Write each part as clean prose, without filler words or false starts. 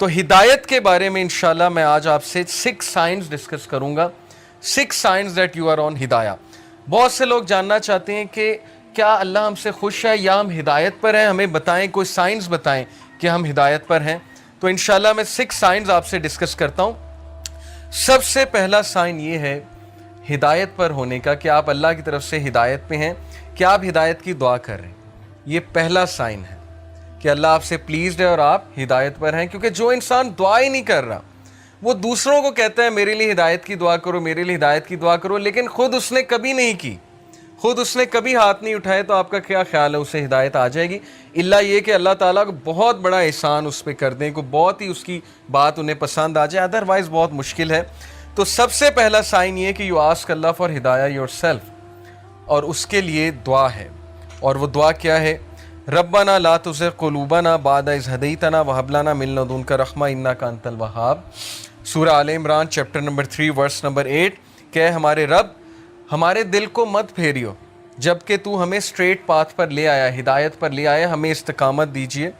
تو ہدایت کے بارے میں انشاءاللہ میں آج آپ سے 6 سائنز ڈسکس کروں گا. 6 signs that you are on ہدایہ. بہت سے لوگ جاننا چاہتے ہیں کہ کیا اللہ ہم سے خوش ہے یا ہم ہدایت پر ہیں, ہمیں بتائیں, کوئی سائنز بتائیں کہ ہم ہدایت پر ہیں. تو انشاءاللہ میں 6 سائنز آپ سے ڈسکس کرتا ہوں. سب سے پہلا سائن یہ ہے ہدایت پر ہونے کا کہ آپ اللہ کی طرف سے ہدایت پہ ہیں, کہ آپ ہدایت کی دعا کر رہے ہیں. یہ پہلا سائن ہے کہ اللہ آپ سے پلیزڈ ہے اور آپ ہدایت پر ہیں. کیونکہ جو انسان دعا ہی نہیں کر رہا, وہ دوسروں کو کہتا ہے میرے لیے ہدایت کی دعا کرو, میرے لیے ہدایت کی دعا کرو, لیکن خود اس نے کبھی نہیں کی, خود اس نے کبھی ہاتھ نہیں اٹھائے, تو آپ کا کیا خیال ہے اسے ہدایت آ جائے گی؟ اللہ یہ کہ اللہ تعالیٰ کو بہت بڑا احسان اس پہ کر دیں, کو بہت ہی اس کی بات انہیں پسند آ جائے, ادروائز بہت مشکل ہے. تو سب سے پہلا سائن یہ کہ یو آسک اللہ فار ہدایہ یور سیلف, اور اس کے لیے دعا ہے. اور وہ دعا کیا ہے؟ ربنا لا تزغ قلوبنا بعد اذ ہدیتنا وہب لنا من لدنک رحمہ انک انت الوہاب. سورہ آل عمران چیپٹر نمبر 3 ورس نمبر 8 کہ ہمارے رب ہمارے دل کو مت پھیریو جبکہ تو ہمیں اسٹریٹ پاتھ پر لے آیا, ہدایت پر لے آیا, ہمیں استقامت دیجیے.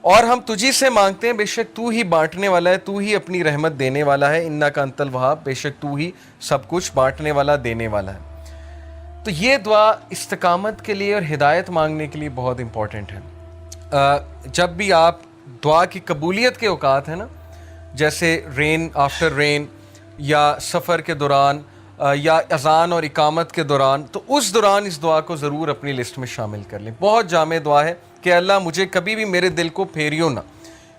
اور ہم تجھی سے مانگتے ہیں, بے شک تو ہی بانٹنے والا ہے, تو ہی اپنی رحمت دینے والا ہے. انک انت الوہاب, بے شک تو ہی سب کچھ بانٹنے والا, دینے والا ہے. تو یہ دعا استقامت کے لیے اور ہدایت مانگنے کے لیے بہت امپورٹنٹ ہے. جب بھی آپ دعا کی قبولیت کے اوقات ہیں نا, جیسے رین آفٹر رین, یا سفر کے دوران, یا اذان اور اقامت کے دوران, تو اس دوران اس دعا کو ضرور اپنی لسٹ میں شامل کر لیں. بہت جامع دعا ہے کہ اللہ مجھے کبھی بھی میرے دل کو پھیریو نہ,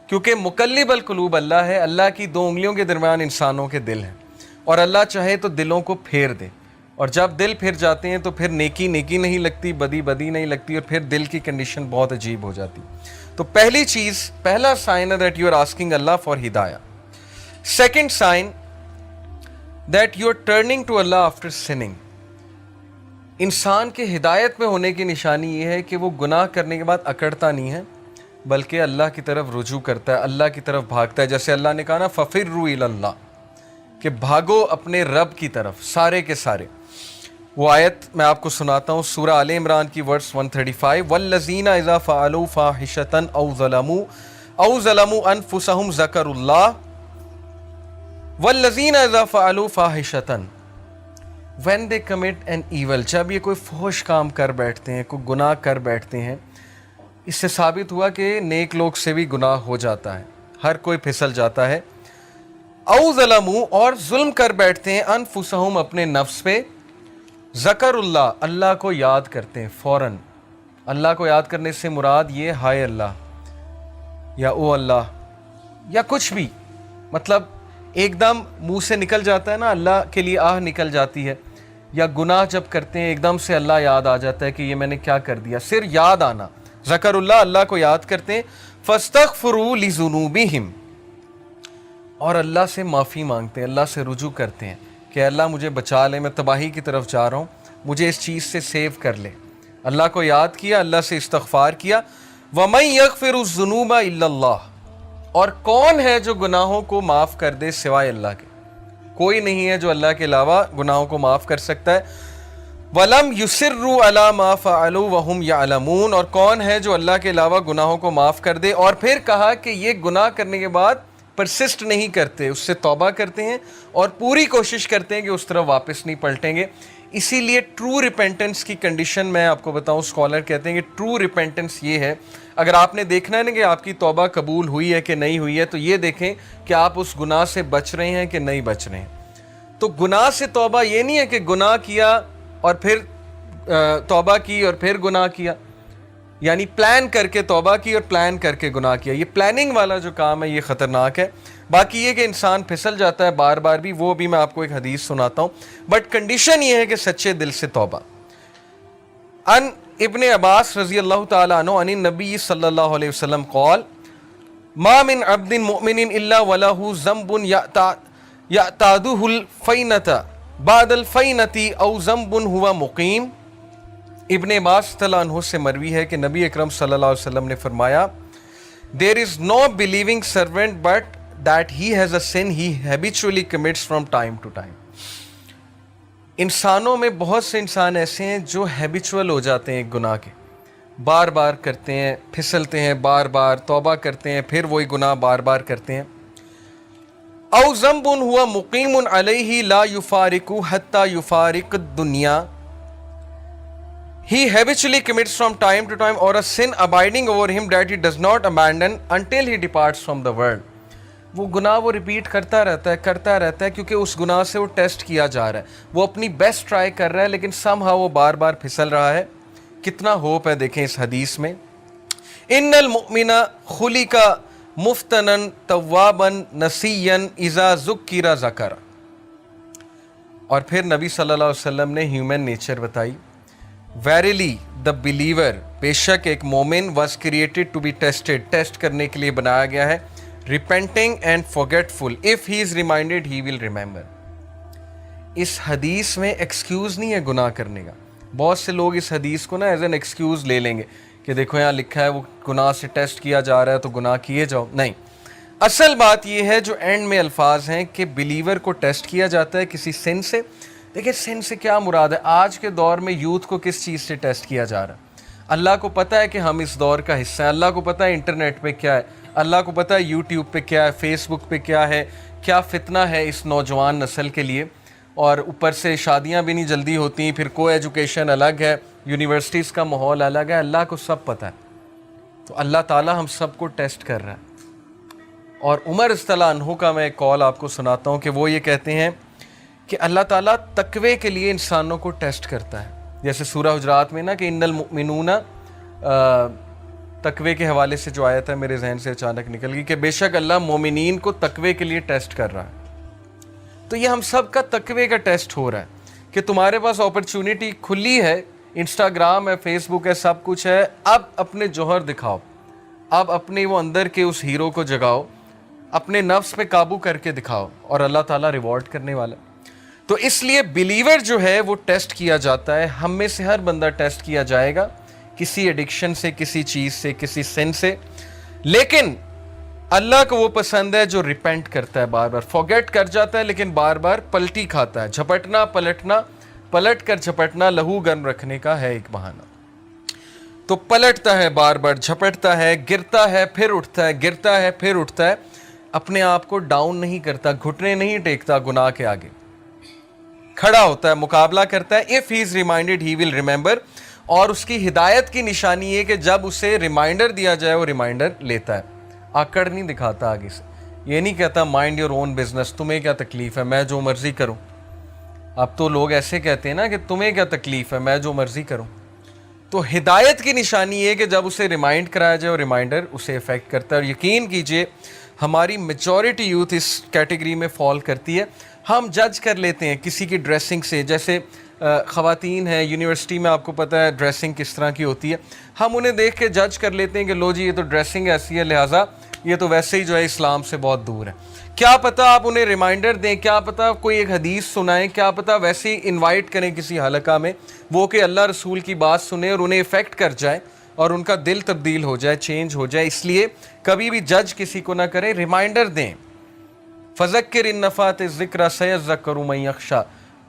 کیونکہ مقلب القلوب اللہ ہے. اللہ کی 2 انگلیوں کے درمیان انسانوں کے دل ہیں, اور اللہ چاہے تو دلوں کو پھیر دے. اور جب دل پھر جاتے ہیں تو پھر نیکی نیکی نہیں لگتی, بدی بدی نہیں لگتی, اور پھر دل کی کنڈیشن بہت عجیب ہو جاتی. تو پہلی چیز, پہلا سائن ہے دیٹ یو آر آسکنگ اللہ فار ہدایہ. Second sign that you are turning to اللہ آفٹر سننگ. انسان کے ہدایت میں ہونے کی نشانی یہ ہے کہ وہ گناہ کرنے کے بعد اکڑتا نہیں ہے, بلکہ اللہ کی طرف رجوع کرتا ہے, اللہ کی طرف بھاگتا ہے. جیسے اللہ نے کہا نا فَفِرُّوا إِلَى اللَّهِ, کہ بھاگو اپنے رب کی طرف, سارے کے سارے. وہ آیت میں آپ کو سناتا ہوں, سورہ آل عمران کی ورس 135, وَالَّذِينَ إِذَا فَعَلُوا فَاحِشَةً أَوْ ظَلَمُوا أَنفُسَهُمْ ذَكَرُوا اللَّهَ وَالَّذِينَ إِذَا فَعَلُوا فَاحِشَةً when they commit an evil. جب یہ کوئی فحش کام کر بیٹھتے ہیں, کوئی گناہ کر بیٹھتے ہیں, اس سے ثابت ہوا کہ نیک لوگ سے بھی گناہ ہو جاتا ہے, ہر کوئی پھسل جاتا ہے. او ظلموا, اور ظلم کر بیٹھتے ہیں, انفسہم, اپنے نفس پہ, ذکر اللہ, اللہ کو یاد کرتے ہیں فوراً. اللہ کو یاد کرنے سے مراد یہ ہائے اللہ, یا او اللہ, یا کچھ بھی, مطلب ایک دم منہ سے نکل جاتا ہے نا, اللہ کے لیے آہ نکل جاتی ہے. یا گناہ جب کرتے ہیں ایک دم سے اللہ یاد آ جاتا ہے کہ یہ میں نے کیا کر دیا, صرف یاد آنا, ذکر اللہ, اللہ کو یاد کرتے ہیں. فاستغفروا لذنوبہم, اور اللہ سے معافی مانگتے ہیں, اللہ سے رجوع کرتے ہیں کہ اللہ مجھے بچا لے, میں تباہی کی طرف جا رہا ہوں, مجھے اس چیز سے سیو کر لے. اللہ کو یاد کیا, اللہ سے استغفار کیا. وَمَن يَغْفِرُ الذُّنُوبَ إِلَّا اللَّهُ, اور کون ہے جو گناہوں کو معاف کر دے سوائے اللہ کے؟ کوئی نہیں ہے جو اللہ کے علاوہ گناہوں کو معاف کر سکتا ہے. وَلَمْ يُصِرُّوا عَلَى مَا فَعَلُوا وَهُمْ يَعْلَمُونَ, اور کون ہے جو اللہ کے علاوہ گناہوں کو معاف کر دے, اور پھر کہا کہ یہ گناہ کرنے کے بعد پرسسٹ نہیں کرتے, اس سے توبہ کرتے ہیں اور پوری کوشش کرتے ہیں کہ اس طرف واپس نہیں پلٹیں گے. اسی لیے ٹرو ریپینٹنس کی کنڈیشن میں آپ کو بتاؤں, اسکالر کہتے ہیں کہ ٹرو ریپینٹنس یہ ہے, اگر آپ نے دیکھنا ہے نا کہ آپ کی توبہ قبول ہوئی ہے کہ نہیں ہوئی ہے, تو یہ دیکھیں کہ آپ اس گناہ سے بچ رہے ہیں کہ نہیں بچ رہے ہیں. تو گناہ سے توبہ یہ نہیں ہے کہ گناہ کیا اور پھر توبہ کی اور پھر گناہ کیا, یعنی پلان کر کے توبہ کی اور پلان کر کے گناہ کیا. یہ پلاننگ والا جو کام ہے یہ خطرناک ہے. باقی یہ کہ انسان پھسل جاتا ہے بار بار بھی, وہ بھی میں آپ کو ایک حدیث سناتا ہوں, بٹ کنڈیشن یہ ہے کہ سچے دل سے توبہ. ان ابن عباس رضی اللہ تعالیٰ عنہ عن النبی صلی اللہ علیہ وسلم قال ما من عبد مؤمن الا وله ذنب یعتاده الفینة بعد الفینة او ذنب هو مقیم. ابن عباس رضی اللہ عنہ سے مروی ہے کہ نبی اکرم صلی اللہ علیہ وسلم نے فرمایا there is no believing servant but that he has a sin he habitually commits from time to time. انسانوں میں بہت سے انسان ایسے ہیں جو ہیبیچول ہو جاتے ہیں ایک گناہ کے, بار بار کرتے ہیں، پھسلتے ہیں، بار بار توبہ کرتے ہیں، پھر وہی گناہ بار بار کرتے ہیں. او ذنب ہوا مقیم علیہ لا یفارق حتی یفارق الدنیا. He habitually commits from time to time, or a sin abiding over him that he does not abandon until he departs from the world. وہ گناہ وہ ریپیٹ کرتا رہتا ہے کیونکہ اس گناہ سے وہ ٹیسٹ کیا جا رہا ہے، وہ اپنی بیسٹ ٹرائی کر رہا ہے لیکن سم ہاؤ وہ بار بار پھسل رہا ہے. کتنا ہوپ ہے دیکھیں اس حدیث میں. ان المؤمن خلق مفتنا توابا نسیا اذا ذکر ذکر. اور پھر نبی صلی اللہ علیہ وسلم نے ہیومن نیچر بتائی. ویریلی دا بلیور، بے شک ایک مومن was created to be tested, test کرنے کے لیے بنایا گیا ہے. Repenting and forgetful, if he is reminded he will remember. اس حدیث میں ایکسکیوز نہیں ہے گناہ کرنے کا. بہت سے لوگ اس حدیث کو نا ایز این ایکسکیوز لے لیں گے کہ دیکھو یہاں لکھا ہے وہ گناہ سے ٹیسٹ کیا جا رہا ہے تو گناہ کیے جاؤ. نہیں، اصل بات یہ ہے جو اینڈ میں الفاظ ہیں کہ بلیور کو ٹیسٹ کیا جاتا ہے کسی سن سے. دیکھیں سن سے کیا مراد ہے؟ آج کے دور میں یوتھ کو کس چیز سے ٹیسٹ کیا جا رہا ہے؟ اللہ کو پتہ ہے کہ ہم اس دور کا حصہ ہیں، اللہ کو پتہ ہے انٹرنیٹ پہ کیا ہے، اللہ کو پتہ ہے یوٹیوب پہ کیا ہے، فیس بک پہ کیا ہے، کیا فتنہ ہے اس نوجوان نسل کے لیے. اور اوپر سے شادیاں بھی نہیں جلدی ہوتی، پھر کو ایجوکیشن الگ ہے، یونیورسٹیز کا ماحول الگ ہے. اللہ کو سب پتہ ہے، تو اللہ تعالیٰ ہم سب کو ٹیسٹ کر رہا ہے. اور عمر رضی اللہ عنہ کا میں ایک کال آپ کو سناتا ہوں کہ وہ یہ کہتے ہیں کہ اللہ تعالیٰ تقوی کے لیے انسانوں کو ٹیسٹ کرتا ہے. جیسے سورہ حجرات میں نا کہ ان المؤمنون، تقوی کے حوالے سے جو آیت ہے میرے ذہن سے اچانک نکل گئی کہ بے شک اللہ مومنین کو تقوی کے لیے ٹیسٹ کر رہا ہے. تو یہ ہم سب کا تقوی کا ٹیسٹ ہو رہا ہے کہ تمہارے پاس اپرچونٹی کھلی ہے، انسٹاگرام ہے، فیس بک ہے، سب کچھ ہے. اب اپنے جوہر دکھاؤ، اب اپنے وہ اندر کے اس ہیرو کو جگاؤ، اپنے نفس پہ قابو کر کے دکھاؤ اور اللہ تعالیٰ ریوارڈ کرنے والا. تو اس لیے بلیور جو ہے وہ ٹیسٹ کیا جاتا ہے. ہم میں سے ہر بندہ ٹیسٹ کیا جائے گا کسی ایڈکشن سے، کسی چیز سے، کسی سن سے. لیکن اللہ کو وہ پسند ہے جو ریپینٹ کرتا ہے، بار بار فارگیٹ کر جاتا ہے لیکن بار بار پلٹی کھاتا ہے. جھپٹنا پلٹنا، پلٹ کر جھپٹنا لہو گرم رکھنے کا ہے ایک بہانہ. تو پلٹتا ہے، بار بار جھپٹتا ہے، گرتا ہے پھر اٹھتا ہے، گرتا ہے پھر اٹھتا ہے. اپنے آپ کو ڈاؤن نہیں کرتا، گھٹنے نہیں ٹیکتا گناہ کے آگے، کھڑا ہوتا ہے، مقابلہ کرتا ہے. if he is reminded he will remember. اور اس کی ہدایت کی نشانی یہ کہ جب اسے ریمائنڈر دیا جائے وہ ریمائنڈر لیتا ہے. آکڑ نہیں دکھاتا آگے سے، یہ نہیں کہتا مائنڈ یور اون بزنس، تمہیں کیا تکلیف ہے، میں جو مرضی کروں. اب تو لوگ ایسے کہتے ہیں نا کہ تمہیں کیا تکلیف ہے، میں جو مرضی کروں. تو ہدایت کی نشانی یہ کہ جب اسے ریمائنڈ کرایا جائے اور ریمائنڈر اسے افیکٹ کرتا ہے. اور یقین کیجئے ہماری میجورٹی یوتھ اس کیٹیگری میں فال کرتی ہے. ہم جج کر لیتے ہیں کسی کی ڈریسنگ سے. جیسے خواتین ہیں یونیورسٹی میں، آپ کو پتہ ہے ڈریسنگ کس طرح کی ہوتی ہے. ہم انہیں دیکھ کے جج کر لیتے ہیں کہ لو جی یہ تو ڈریسنگ ایسی ہے، لہٰذا یہ تو ویسے ہی جو ہے اسلام سے بہت دور ہے. کیا پتہ آپ انہیں ریمائنڈر دیں، کیا پتہ کوئی ایک حدیث سنائیں، کیا پتہ ویسے ہی انوائٹ کریں کسی حلقہ میں، وہ کہ اللہ رسول کی بات سنیں اور انہیں افیکٹ کر جائے اور ان کا دل تبدیل ہو جائے، چینج ہو جائے. اس لیے کبھی بھی جج کسی کو نہ کریں، ریمائنڈر دیں. فذکر ان نفعت الذکر سیذکر من یخشی.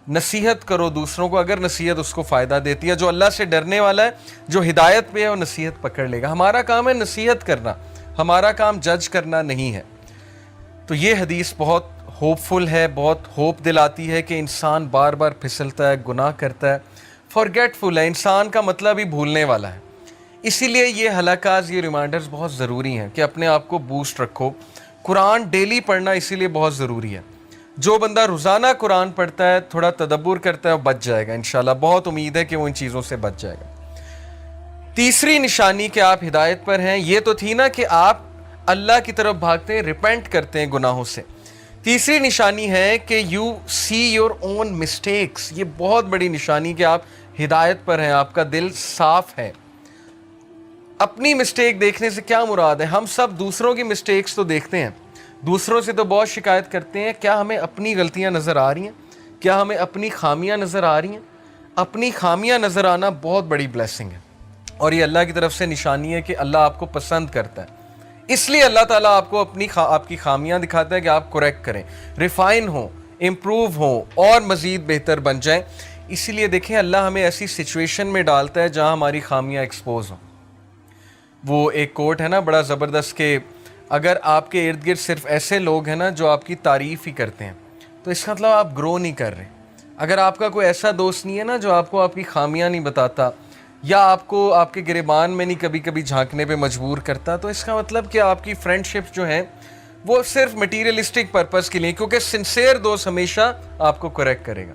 نصیحت کرو دوسروں کو اگر نصیحت اس کو فائدہ دیتی ہے. جو اللہ سے ڈرنے والا ہے، جو ہدایت پہ ہے، وہ نصیحت پکڑ لے گا. ہمارا کام ہے نصیحت کرنا، ہمارا کام جج کرنا نہیں ہے. تو یہ حدیث بہت ہوپ فل ہے، بہت ہوپ دلاتی ہے کہ انسان بار بار پھسلتا ہے، گناہ کرتا ہے، فارگیٹ فل ہے. انسان کا مطلب ہی بھولنے والا ہے. اسی لیے یہ حلقات، یہ ریمائنڈرز بہت ضروری ہیں کہ اپنے آپ کو بوسٹ رکھو. قرآن ڈیلی پڑھنا اسی لیے بہت ضروری ہے. جو بندہ روزانہ قرآن پڑھتا ہے، تھوڑا تدبر کرتا ہے، وہ بچ جائے گا انشاءاللہ. بہت امید ہے کہ وہ ان چیزوں سے بچ جائے گا. تیسری نشانی کہ آپ ہدایت پر ہیں، یہ تو تھی نا کہ آپ اللہ کی طرف بھاگتے ہیں، ریپینٹ کرتے ہیں گناہوں سے. تیسری نشانی ہے کہ you see your own mistakes. یہ بہت بڑی نشانی کہ آپ ہدایت پر ہیں، آپ کا دل صاف ہے. اپنی مسٹیک دیکھنے سے کیا مراد ہے؟ ہم سب دوسروں کی مسٹیکس تو دیکھتے ہیں، دوسروں سے تو بہت شکایت کرتے ہیں. کیا ہمیں اپنی غلطیاں نظر آ رہی ہیں؟ کیا ہمیں اپنی خامیاں نظر آ رہی ہیں؟ اپنی خامیاں نظر آنا بہت بڑی بلیسنگ ہے، اور یہ اللہ کی طرف سے نشانی ہے کہ اللہ آپ کو پسند کرتا ہے. اس لیے اللہ تعالیٰ آپ کو آپ کی خامیاں دکھاتا ہے کہ آپ کریکٹ کریں، ریفائن ہوں، امپروو ہوں اور مزید بہتر بن جائیں. اسی لیے دیکھیں اللہ ہمیں ایسی سچویشن میں ڈالتا ہے جہاں ہماری خامیاں ایکسپوز ہوں. وہ ایک کوٹ ہے نا بڑا زبردست کہ اگر آپ کے ارد گرد صرف ایسے لوگ ہیں نا جو آپ کی تعریف ہی کرتے ہیں تو اس کا مطلب آپ گرو نہیں کر رہے. اگر آپ کا کوئی ایسا دوست نہیں ہے نا جو آپ کو آپ کی خامیاں نہیں بتاتا یا آپ کو آپ کے گریبان میں نہیں کبھی کبھی جھانکنے پہ مجبور کرتا, تو اس کا مطلب کہ آپ کی فرینڈ شپ جو ہیں وہ صرف مٹیریلسٹک پرپس کے لیے, کیونکہ سنسیئر دوست ہمیشہ آپ کو کریکٹ کرے گا.